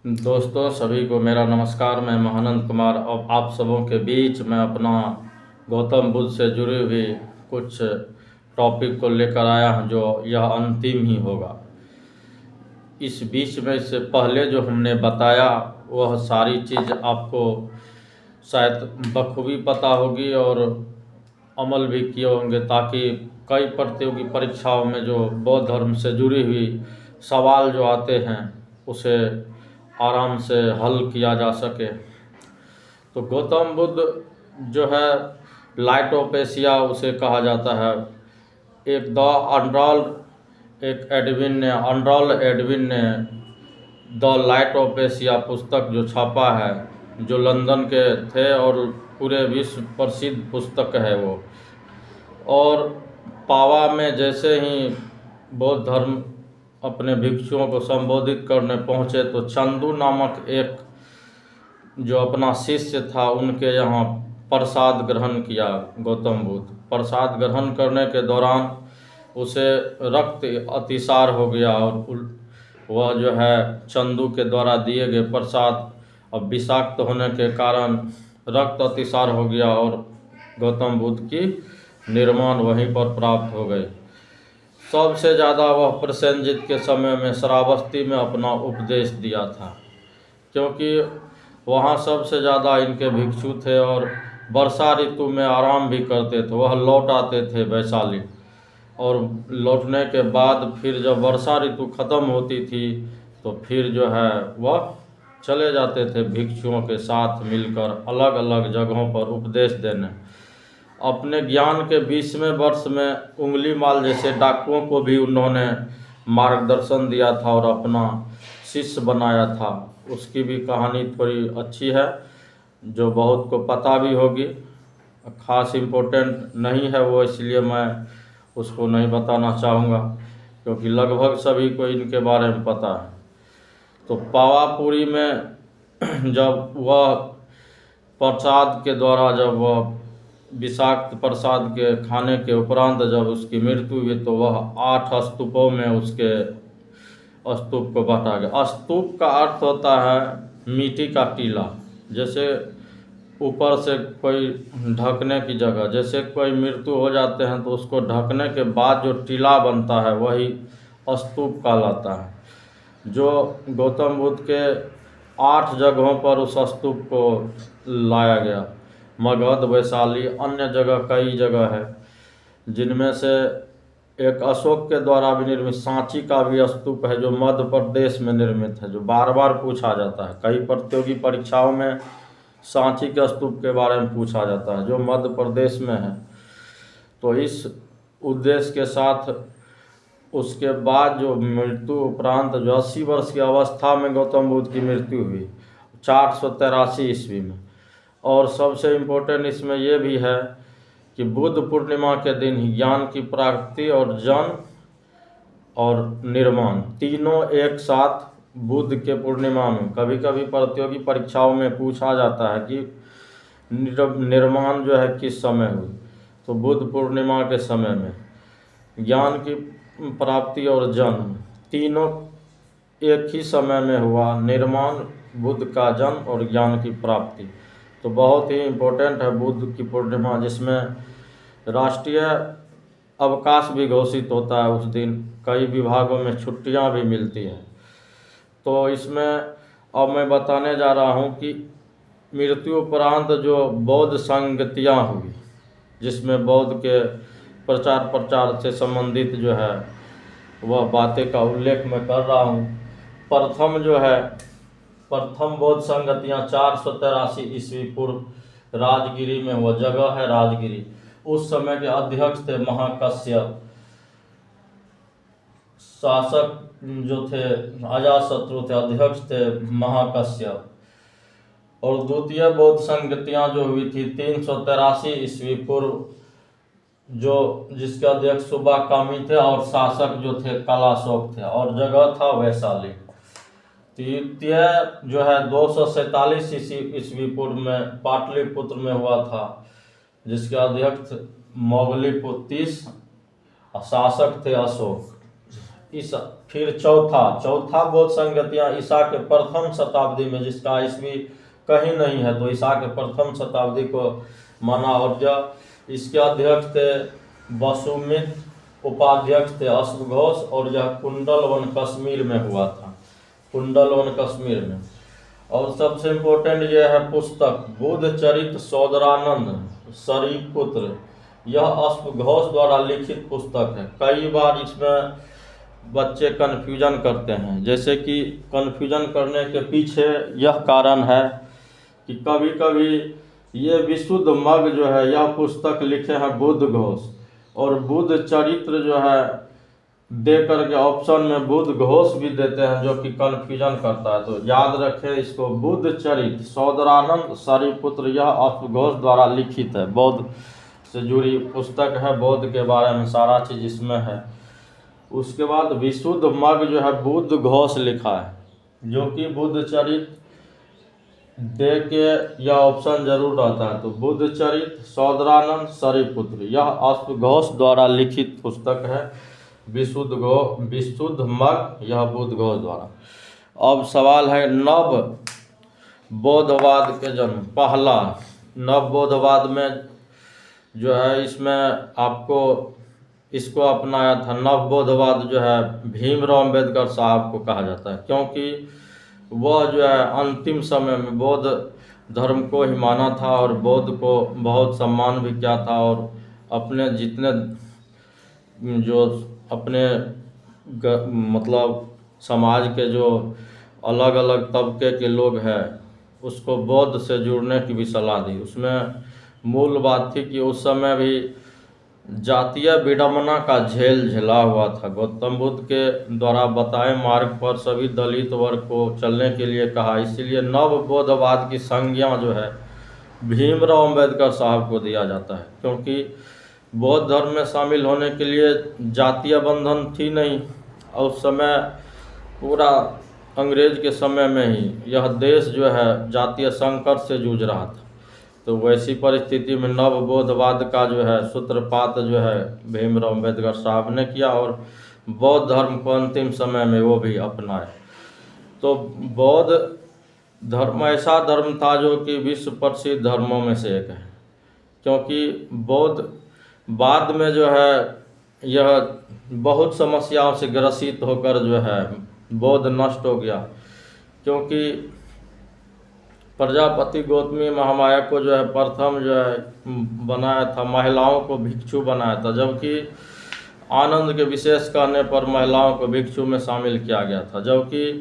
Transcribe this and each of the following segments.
दोस्तों सभी को मेरा नमस्कार। मैं महानंद कुमार अब आप सबों के बीच में अपना गौतम बुद्ध से जुड़ी हुई कुछ टॉपिक को लेकर आया हूं, जो यह अंतिम ही होगा। इस बीच में इससे पहले जो हमने बताया वह सारी चीज़ आपको शायद बखूबी पता होगी और अमल भी किए होंगे, ताकि कई प्रतियोगी परीक्षाओं में जो बौद्ध धर्म से जुड़ी हुई सवाल जो आते हैं उसे आराम से हल किया जा सके। तो गौतम बुद्ध जो है लाइट ऑफ एशिया उसे कहा जाता है। एक द अनरॉल एडविन ने द लाइट ऑफ एशिया पुस्तक जो छापा है, जो लंदन के थे और पूरे विश्व प्रसिद्ध पुस्तक है वो। और पावा में जैसे ही बौद्ध धर्म अपने भिक्षुओं को संबोधित करने पहुँचे तो चंदू नामक एक जो अपना शिष्य था उनके यहाँ प्रसाद ग्रहण किया गौतम बुद्ध। प्रसाद ग्रहण करने के दौरान उसे रक्त अतिसार हो गया और वह जो है चंदू के द्वारा दिए गए प्रसाद अब विषाक्त होने के कारण रक्त अतिसार हो गया और गौतम बुद्ध की निर्वाण वहीं पर प्राप्त हो गई। सबसे ज़्यादा वह प्रसेनजित के समय में श्रावस्ती में अपना उपदेश दिया था, क्योंकि वहाँ सबसे ज़्यादा इनके भिक्षु थे और वर्षा ऋतु में आराम भी करते थे। वह लौट आते थे वैशाली, और लौटने के बाद फिर जब वर्षा ऋतु ख़त्म होती थी तो फिर जो है वह चले जाते थे भिक्षुओं के साथ मिलकर अलग अलग जगहों पर उपदेश देने। अपने ज्ञान के 20वें वर्ष में उंगली माल जैसे डाकुओं को भी उन्होंने मार्गदर्शन दिया था और अपना शिष्य बनाया था। उसकी भी कहानी थोड़ी अच्छी है जो बहुत को पता भी होगी। खास इम्पोर्टेंट नहीं है वो, इसलिए मैं उसको नहीं बताना चाहूँगा, क्योंकि लगभग सभी को इनके बारे में पता है। तो पावापुरी में जब वह प्रसाद के द्वारा जब वह विषाक्त प्रसाद के खाने के उपरांत जब उसकी मृत्यु हुई तो वह 8 स्तूपों में उसके स्तूप को बांटा गया। स्तूप का अर्थ होता है मिट्टी का टीला। जैसे ऊपर से कोई ढकने की जगह, जैसे कोई मृत्यु हो जाते हैं तो उसको ढकने के बाद जो टीला बनता है वही स्तूप कहलाता है। जो गौतम बुद्ध के 8 जगहों पर उस स्तूप को लाया गया। मगध, वैशाली, अन्य जगह कई जगह है, जिनमें से एक अशोक के द्वारा भी निर्मित सांची का भी स्तूप है जो मध्य प्रदेश में निर्मित है, जो बार बार पूछा जाता है। कई प्रतियोगी परीक्षाओं में सांची के स्तूप के बारे में पूछा जाता है जो मध्य प्रदेश में है। तो इस उद्देश्य के साथ उसके बाद जो मृत्यु उपरांत जो 80 वर्ष की अवस्था में गौतम बुद्ध की मृत्यु हुई 483 ईस्वी में। और सबसे इम्पोर्टेंट इसमें यह भी है कि बुद्ध पूर्णिमा के दिन ही ज्ञान की प्राप्ति और जन्म और निर्माण तीनों एक साथ बुद्ध के पूर्णिमा में। कभी कभी प्रतियोगी परीक्षाओं में पूछा जाता है कि निर्माण जो है किस समय हुई, तो बुद्ध पूर्णिमा के समय में। ज्ञान की प्राप्ति और जन्म तीनों एक ही समय में हुआ, निर्माण, बुद्ध का जन्म और ज्ञान की प्राप्ति। तो बहुत ही इम्पोर्टेंट है बुद्ध की पूर्णिमा, जिसमें राष्ट्रीय अवकाश भी घोषित होता है उस दिन। कई विभागों में छुट्टियां भी मिलती हैं। तो इसमें अब मैं बताने जा रहा हूं कि मृत्यु उपरांत जो बौद्ध संगतियां हुई, जिसमें बौद्ध के प्रचार से संबंधित जो है वह बातें का उल्लेख मैं कर रहा हूं। प्रथम बौद्ध संगतियां 483 ईस्वी पूर्व राजगिरी में, वह जगह है राजगिरी। उस समय के अध्यक्ष थे महाकश्यप। शासक जो थे अजातशत्रु थे, अध्यक्ष थे महाकश्यप। और द्वितीय बौद्ध संगतियां जो हुई थी 383 ईस्वी पूर्व, जो जिसके अध्यक्ष सुबाकामी थे और शासक जो थे कलाशोक थे, और जगह था वैशाली। तृतीय जो है 247 ईस्वी पूर्व में पाटलिपुत्र में हुआ था, जिसके अध्यक्ष मोगलीपुत्र 30, शासक थे अशोक। ईसा, फिर चौथा बौद्ध संगतियाँ ईसा के प्रथम शताब्दी में, जिसका ईस्वी कहीं नहीं है, तो ईसा के प्रथम शताब्दी को माना। और इसके अध्यक्ष थे वसुमित, उपाध्यक्ष थे अश्वघोष, और यह कुंडलवन कश्मीर में हुआ था, कुंडलवन कश्मीर में। और सबसे इम्पोर्टेंट यह है पुस्तक बुद्ध चरित सौदरानंद सरीपुत्र, यह अश्वघोष द्वारा लिखित पुस्तक है। कई बार इसमें बच्चे कन्फ्यूजन करते हैं, जैसे कि कन्फ्यूजन करने के पीछे यह कारण है कि कभी कभी ये विशुद्ध मग जो है यह पुस्तक लिखे हैं बुद्ध घोष, और बुद्ध चरित्र जो है दे करके ऑप्शन में बुद्ध घोष भी देते हैं, जो कि कन्फ्यूजन करता है। तो याद रखें इसको, बुद्ध चरित सौदरानंद सरीपुत्र, यह अश्वघोष द्वारा लिखित है, बौद्ध से जुड़ी पुस्तक है, बौद्ध के बारे में सारा चीज़ इसमें है। उसके बाद विशुद्ध मग जो है बुद्ध घोष लिखा है, जो कि बुद्ध चरित दे के यह ऑप्शन जरूर रहता है। तो बुद्ध चरित सौदरानंद सरीपुत्र, यह अश्वघोष द्वारा लिखित पुस्तक है। विशुद्ध मग, यह बुद्ध घोष द्वारा। अब सवाल है नव बौद्धवाद के जन्म। पहला नव बौद्धवाद में जो है, इसमें आपको इसको अपनाया था, नव बौद्धवाद जो है भीमराव अम्बेडकर साहब को कहा जाता है, क्योंकि वह जो है अंतिम समय में बौद्ध धर्म को ही माना था और बौद्ध को बहुत सम्मान भी किया था। और अपने जितने जो अपने मतलब समाज के जो अलग अलग तबके के लोग हैं, उसको बौद्ध से जुड़ने की भी सलाह दी। उसमें मूल बात थी कि उस समय भी जातीय विडंबना का झेल झेला हुआ था। गौतम बुद्ध के द्वारा बताए मार्ग पर सभी दलित वर्ग को चलने के लिए कहा, इसीलिए नव बौद्धवाद की संज्ञा जो है भीमराव अम्बेडकर साहब को दिया जाता है, क्योंकि बौद्ध धर्म में शामिल होने के लिए जातीय बंधन थी नहीं, और उस समय पूरा अंग्रेज के समय में ही यह देश जो है जातीय संकट से जूझ रहा था। तो वैसी परिस्थिति में नव बौद्धवाद का जो है सूत्रपात जो है भीमराव अम्बेडकर साहब ने किया, और बौद्ध धर्म को अंतिम समय में वो भी अपनाए। तो बौद्ध धर्म ऐसा धर्म था जो कि विश्व प्रसिद्ध धर्मों में से एक है, क्योंकि बौद्ध बाद में जो है यह बहुत समस्याओं से ग्रसित होकर जो है बौद्ध नष्ट हो गया, क्योंकि प्रजापति गौतमी महामाया को जो है प्रथम जो है बनाया था, महिलाओं को भिक्षु बनाया था, जबकि आनंद के विशेष कहने पर महिलाओं को भिक्षु में शामिल किया गया था। जबकि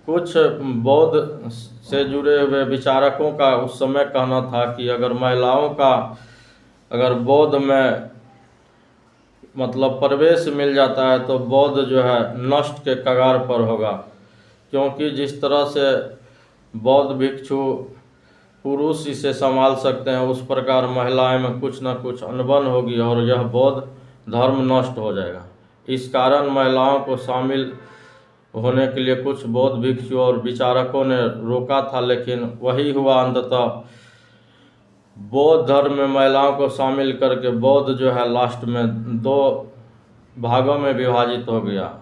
कुछ बौद्ध से जुड़े हुए विचारकों का उस समय कहना था कि अगर महिलाओं का अगर बौद्ध में मतलब प्रवेश मिल जाता है तो बौद्ध जो है नष्ट के कगार पर होगा, क्योंकि जिस तरह से बौद्ध भिक्षु पुरुष इसे संभाल सकते हैं, उस प्रकार महिलाएं में कुछ न कुछ अनबन होगी और यह बौद्ध धर्म नष्ट हो जाएगा। इस कारण महिलाओं को शामिल होने के लिए कुछ बौद्ध भिक्षु और विचारकों ने रोका था, लेकिन वही हुआ। अंततः बौद्ध धर्म में महिलाओं को शामिल करके बौद्ध जो है लास्ट में 2 भागों में विभाजित हो गया।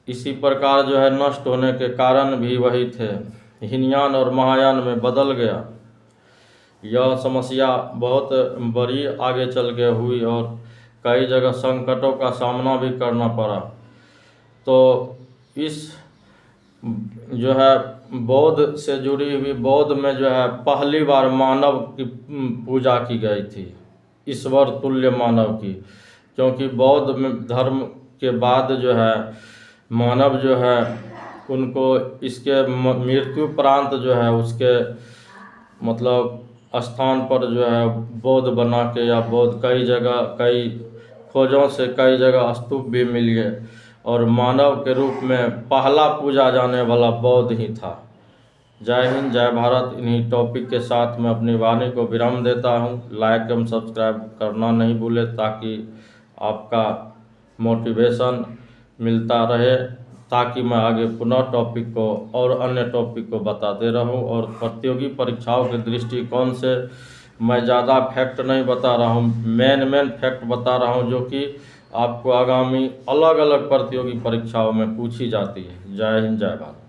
इसी प्रकार जो है नष्ट होने के कारण भी वही थे, हीनयान और महायान में बदल गया। यह समस्या बहुत बड़ी आगे चल के हुई और कई जगह संकटों का सामना भी करना पड़ा। तो इस जो है बौद्ध से जुड़ी हुई बौद्ध में जो है पहली बार मानव की पूजा की गई थी, ईश्वर तुल्य मानव की, क्योंकि बौद्ध धर्म के बाद जो है मानव जो है उनको इसके मृत्युपरांत जो है उसके मतलब स्थान पर जो है बौद्ध बना के या बौद्ध कई जगह कई खोजों से कई जगह स्तूप भी मिल गए और मानव के रूप में पहला पूजा जाने वाला बौद्ध ही था। जय हिंद, जय भारत। इन्हीं टॉपिक के साथ मैं अपनी वाणी को विराम देता हूँ। लाइक एवं सब्सक्राइब करना नहीं भूले ताकि आपका मोटिवेशन मिलता रहे, ताकि मैं आगे पुनः टॉपिक को और अन्य टॉपिक को बताते रहूं। और प्रतियोगी परीक्षाओं के दृष्टिकोण से मैं ज़्यादा फैक्ट नहीं बता रहा हूं, मेन फैक्ट बता रहा हूं जो कि आपको आगामी अलग अलग प्रतियोगी परीक्षाओं में पूछी जाती है। जय हिंद, जय भारत।